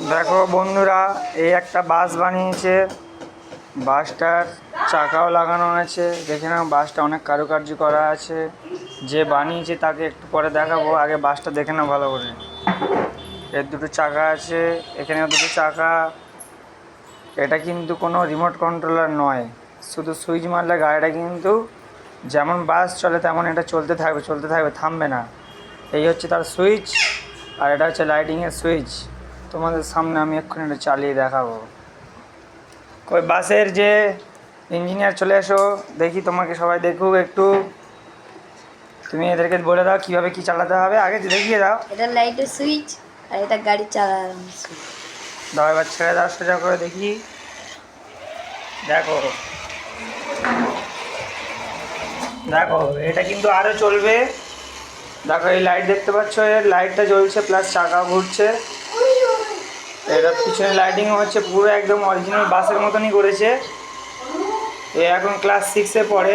দেখো বন্ধুরা, এই একটা বাস বানিয়েছে। বাসটার চাকাও লাগানো আছে। দেখে নাও, বাসটা অনেক কারুকার্য করা আছে। যে বানিয়েছে তাকে একটু পরে দেখাবো, আগে বাসটা দেখে নাও ভালো করে। এর দুটো চাকা আছে, এখানেও দুটো চাকা। এটা কিন্তু কোনো রিমোট কন্ট্রোলার নয়, শুধু সুইচ মারলে গাড়িটা কিন্তু যেমন বাস চলে তেমন এটা চলতে থাকবে, চলতে থাকবে, থামবে না। এই হচ্ছে তার সুইচ, আর এটা হচ্ছে লাইটিংয়ের সুইচ। তোমাদের সামনে আমি এক্ষুনি এটা চালিয়ে দেখাবো। কই বাসের যে ইঞ্জিনিয়ার, চলে এসো, দেখি তোমাকে সবাই দেখুক একটু। তুমি এদেরকে বলে দাও কীভাবে কী চালাতে হবে, আগে দেখিয়ে দাও। এটা লাইটের সুইচ আর এটা গাড়ি চালানোর সুইচ। দাও এবার ছেড়ে দাও সোজা করে দেখি। দেখো দেখো, এটা কিন্তু আরও চলবে। দেখো এই লাইট দেখতে পাচ্ছ, এর লাইটটা জ্বলছে, প্লাস চাকাও ঘুরছে। এটা পিছনে লাইটিংও হচ্ছে, পুরো একদম অরিজিনাল বাসের মতনই করেছে। এ এখন ক্লাস 6-এ পড়ে।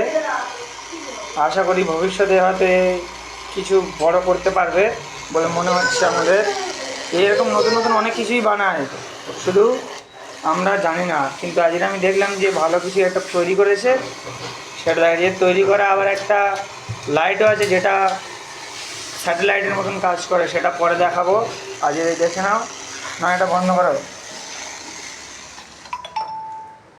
আশা করি ভবিষ্যতে হয়তো এ কিছু বড় করতে পারবে বলে মনে হচ্ছে আমাদের। এরকম নতুন নতুন অনেক কিছুই বানায়, শুধু আমরা জানি না। কিন্তু আজকে আমি দেখলাম যে ভালো কিছু একটা তৈরি করেছে, সেটা যে তৈরি করা আবার একটা লাইটও আছে, যেটা স্যাটেলাইটের মতন কাজ করে, সেটা পরে দেখাবো। আজকে দেখে নাও, না এটা বন্ধ করো।